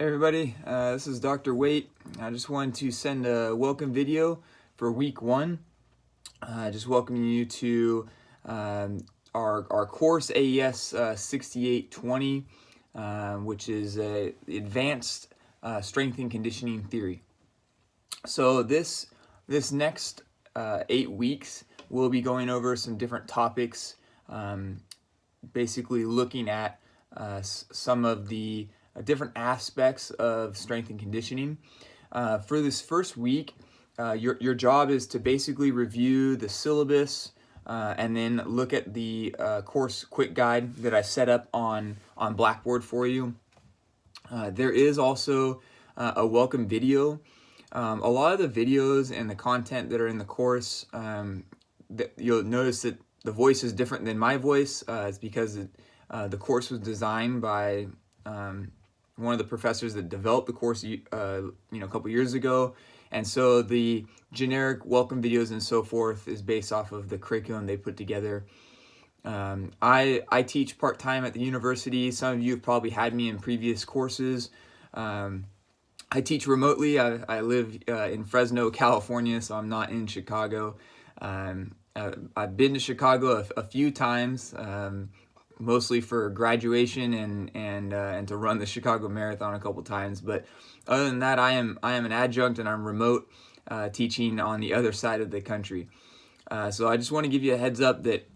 Hey everybody, this is Dr. Waite. I just wanted to send a welcome video for week one. Just welcoming you to our course AES 6820, which is Advanced Strength and Conditioning Theory. So this next 8 weeks, we'll be going over some different topics, basically looking at some of the different aspects of strength and conditioning. For this first week, your job is to basically review the syllabus and then look at the course quick guide that I set up on Blackboard for you. There is also a welcome video. A lot of the videos and the content that are in the course, you'll notice that the voice is different than my voice. It's because the course was designed by one of the professors that developed the course, a couple years ago, and so the generic welcome videos and so forth is based off of the curriculum they put together. I teach part-time at the university. Some of you have probably had me in previous courses. I teach remotely. I live in Fresno, California, so I'm not in Chicago. I've been to Chicago a few times, mostly for graduation and to run the Chicago Marathon a couple times. But other than that, I am an adjunct and I'm remote teaching on the other side of the country. So I just want to give you a heads up that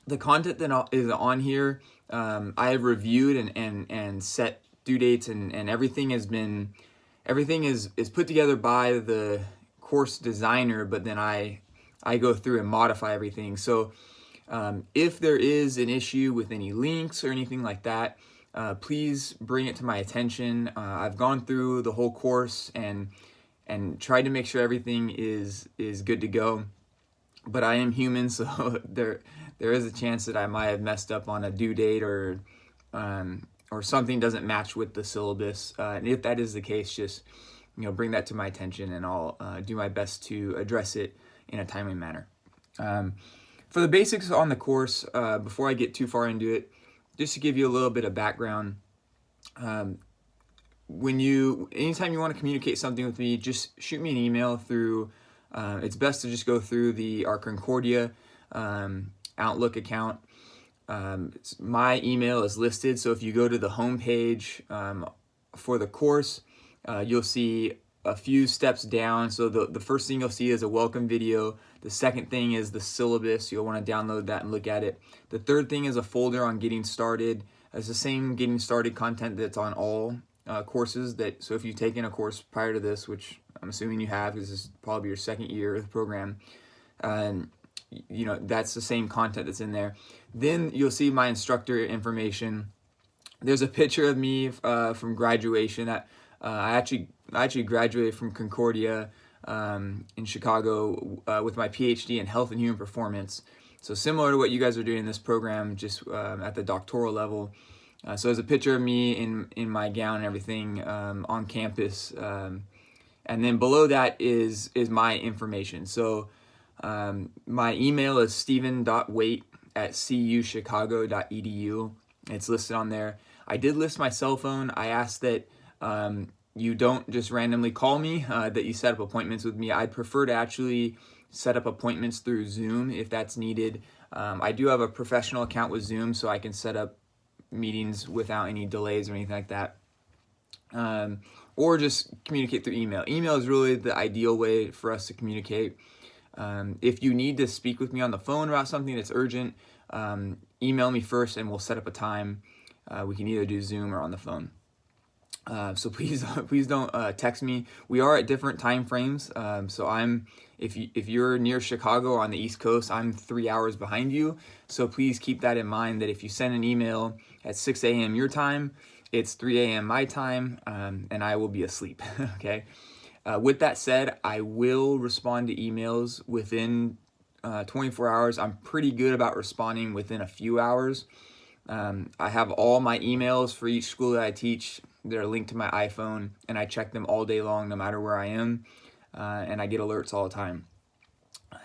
the content that is on here, I have reviewed and set due dates, and everything is put together by the course designer, but then I go through and modify everything. So if there is an issue with any links or anything like that, please bring it to my attention. I've gone through the whole course and tried to make sure everything is good to go. But I am human, so there is a chance that I might have messed up on a due date or something doesn't match with the syllabus. And if that is the case, just bring that to my attention, and I'll do my best to address it in a timely manner. For the basics on the course, before I get too far into it, just to give you a little bit of background, anytime you want to communicate something with me, just shoot me an email through. It's best to just go through our Concordia Outlook account. My email is listed, so if you go to the homepage for the course, you'll see a few steps down. So the first thing you'll see is a welcome video. The second thing is the syllabus. You'll want to download that and look at it. The third thing is a folder on getting started. It's the same getting started content that's on all courses. So if you've taken a course prior to this, which I'm assuming you have, because this is probably your second year of the program, that's the same content that's in there. Then you'll see my instructor information. There's a picture of me from graduation. I actually graduated from Concordia in Chicago with my PhD in Health and Human Performance. So similar to what you guys are doing in this program, just at the doctoral level. So there's a picture of me in my gown and everything on campus. And then below that is my information. So my email is steven.waite@cuchicago.edu. It's listed on there. I did list my cell phone. I asked that you don't just randomly call me, that you set up appointments with me. I'd prefer to actually set up appointments through Zoom if that's needed. I do have a professional account with Zoom, so I can set up meetings without any delays or anything like that. Or just communicate through email. Email is really the ideal way for us to communicate. If you need to speak with me on the phone about something that's urgent, email me first and we'll set up a time. We can either do Zoom or on the phone. So please don't text me. We are at different time frames. So if you're near Chicago or on the East Coast, I'm 3 hours behind you. So please keep that in mind, that if you send an email at 6 a.m. your time, it's 3 a.m. my time, and I will be asleep. Okay. With that said, I will respond to emails within 24 hours. I'm pretty good about responding within a few hours. I have all my emails for each school that I teach. They're linked to my iPhone, and I check them all day long, no matter where I am, and I get alerts all the time.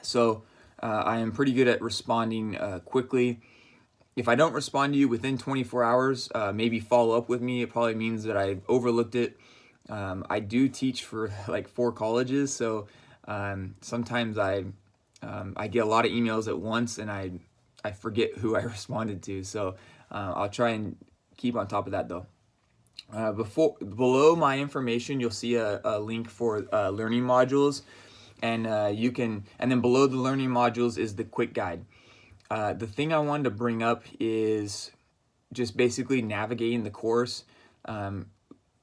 So I am pretty good at responding quickly. If I don't respond to you within 24 hours, maybe follow up with me. It probably means that I overlooked it. I do teach for like 4 colleges, so sometimes I get a lot of emails at once, and I forget who I responded to. So I'll try and keep on top of that though. Below my information, you'll see a link for learning modules, and and then below the learning modules is the quick guide. The thing I wanted to bring up is just basically navigating the course.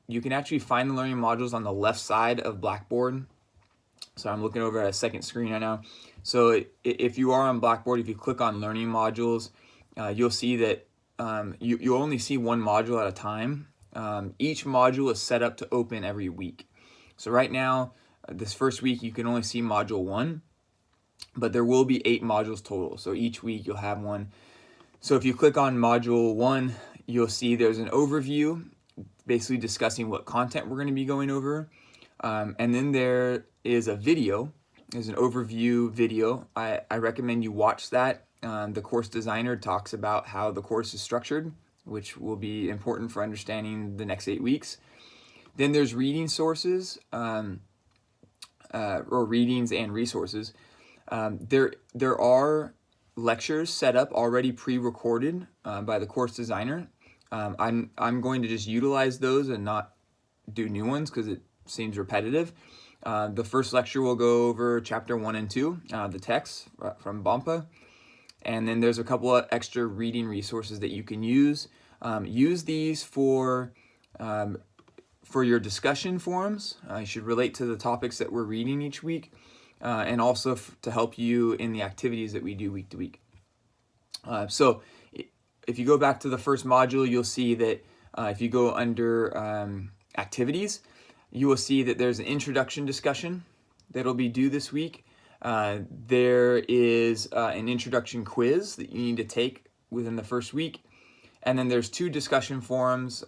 You can actually find the learning modules on the left side of Blackboard. So I'm looking over at a second screen right now. So if you are on Blackboard, if you click on learning modules, you'll see that you'll only see one module at a time. Each module is set up to open every week. So right now, this first week, you can only see module 1, but there will be 8 modules total. So each week you'll have one. So if you click on module 1, you'll see there's an overview, basically discussing what content we're going to be going over. And then there is a video. There's an overview video. I recommend you watch that. The course designer talks about how the course is structured, which will be important for understanding the next 8 weeks. Then there's reading sources, or readings and resources. There are lectures set up already pre-recorded by the course designer. I'm going to just utilize those and not do new ones because it seems repetitive. The first lecture will go over chapter 1 and 2, the text from Bompa. And then there's a couple of extra reading resources that you can use. Use these for your discussion forums. You should relate to the topics that we're reading each week, and also to help you in the activities that we do week to week. So if you go back to the first module, you'll see that if you go under activities, you will see that there's an introduction discussion that'll be due this week. There is an introduction quiz that you need to take within the first week. And then there's 2 discussion forums,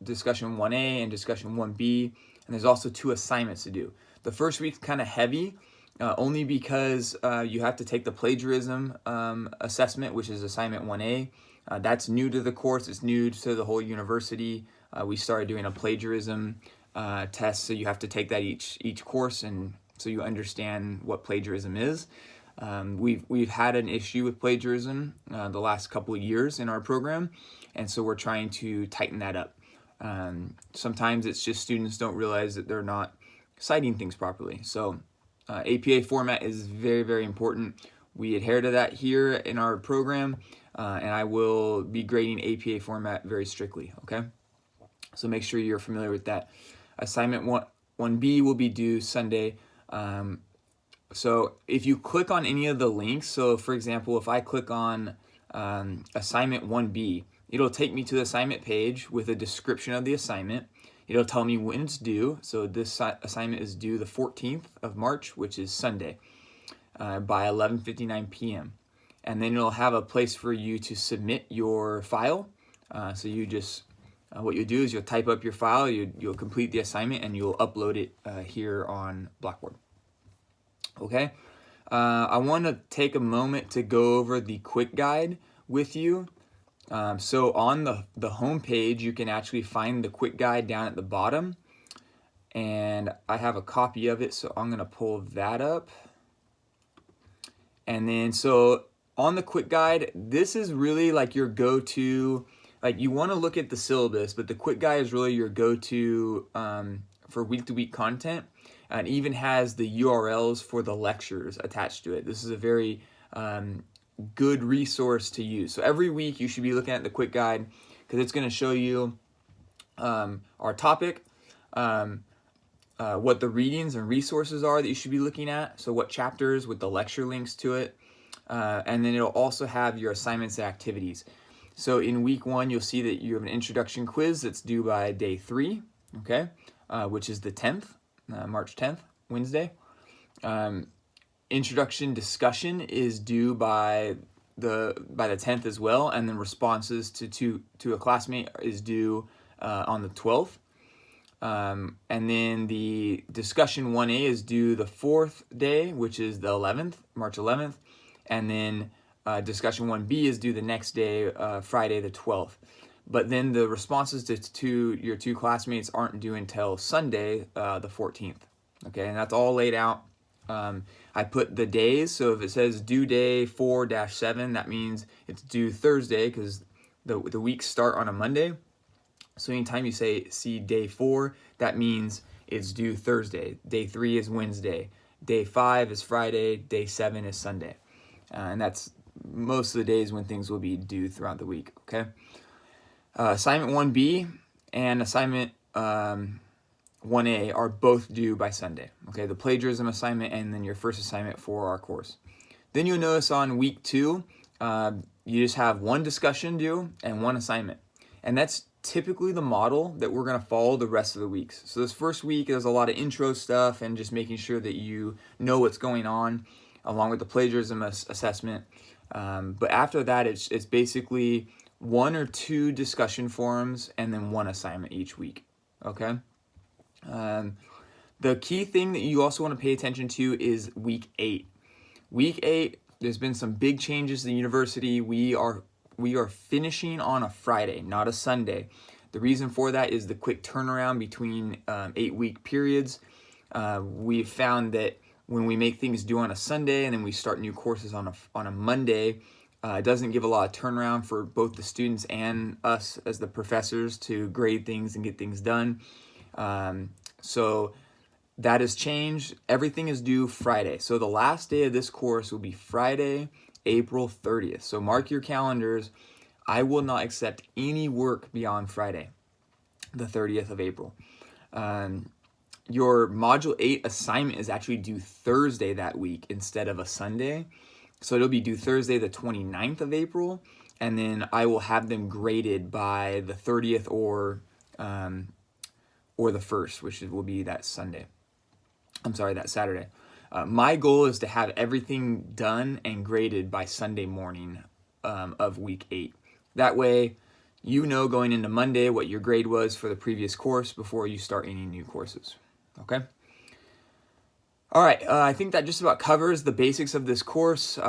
discussion 1A and discussion 1B. And there's also 2 assignments to do. The first week's kind of heavy, only because you have to take the plagiarism assessment, which is assignment 1A. That's new to the course. It's new to the whole university. We started doing a plagiarism test, so you have to take that each course, and so you understand what plagiarism is. We've had an issue with plagiarism the last couple of years in our program, and so we're trying to tighten that up. Sometimes it's just students don't realize that they're not citing things properly. So APA format is very, very important. We adhere to that here in our program, and I will be grading APA format very strictly, okay? So make sure you're familiar with that. Assignment 1B will be due Sunday. So if you click on any of the links, so for example, if I click on assignment 1B, it'll take me to the assignment page with a description of the assignment. It'll tell me when it's due. So this assignment is due the 14th of March, which is Sunday, by 11:59 p.m. And then it'll have a place for you to submit your file. So you just, what you'll do is you'll type up your file, you'll complete the assignment, and you'll upload it here on Blackboard. Okay, I want to take a moment to go over the quick guide with you. So on the home page, you can actually find the quick guide down at the bottom, and I have a copy of it, so I'm going to pull that up. And then so on the quick guide, this is really like your go-to. Like, you want to look at the syllabus, but the quick guide is really your go-to for week-to-week content. And even has the URLs for the lectures attached to it. This is a very good resource to use. So every week you should be looking at the quick guide, because it's going to show you our topic, what the readings and resources are that you should be looking at. So what chapters with the lecture links to it. And then it'll also have your assignments and activities. So in week 1, you'll see that you have an introduction quiz that's due by day 3, okay, which is the 10th. March 10th, Wednesday. Introduction discussion is due by the 10th as well, and then responses to a classmate is due on the 12th. And then the discussion 1A is due the 4th day, which is the 11th, March 11th, and then discussion 1B is due the next day, Friday the 12th. But then the responses to your two classmates aren't due until Sunday, the 14th. Okay, and that's all laid out. I put the days, so if it says due day 4-7, that means it's due Thursday because the weeks start on a Monday. So anytime you see day 4, that means it's due Thursday. Day 3 is Wednesday. Day 5 is Friday. Day 7 is Sunday. And that's most of the days when things will be due throughout the week, okay? Assignment 1B and assignment 1A are both due by Sunday, okay? The plagiarism assignment and then your first assignment for our course. Then you'll notice on week 2, you just have one discussion due and one assignment. And that's typically the model that we're going to follow the rest of the weeks. So this first week, there's a lot of intro stuff and just making sure that you know what's going on along with the plagiarism assessment. But after that, it's basically 1 or 2 discussion forums and then 1 assignment each week, okay? The key thing that you also want to pay attention to is week 8. Week 8, there's been some big changes in the university. We are finishing on a Friday, not a Sunday. The reason for that is the quick turnaround between 8-week periods. We've found that when we make things due on a Sunday and then we start new courses on a Monday, it doesn't give a lot of turnaround for both the students and us as the professors to grade things and get things done. So that has changed. Everything is due Friday. So the last day of this course will be Friday, April 30th. So mark your calendars. I will not accept any work beyond Friday, the 30th of April. Your Module 8 assignment is actually due Thursday that week instead of a Sunday. So it'll be due Thursday, the 29th of April. And then I will have them graded by the 30th or the 1st, which will be that Sunday. I'm sorry, that Saturday. My goal is to have everything done and graded by Sunday morning of week 8. That way, you know going into Monday what your grade was for the previous course before you start any new courses. Okay? All right, I think that just about covers the basics of this course.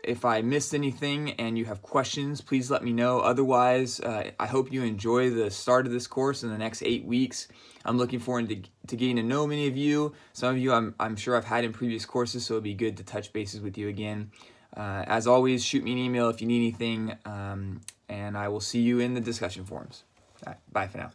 If I missed anything and you have questions, please let me know. Otherwise, I hope you enjoy the start of this course in the next 8 weeks. I'm looking forward to getting to know many of you. Some of you I'm sure I've had in previous courses, so it'll be good to touch bases with you again. As always, shoot me an email if you need anything, and I will see you in the discussion forums. All right, bye for now.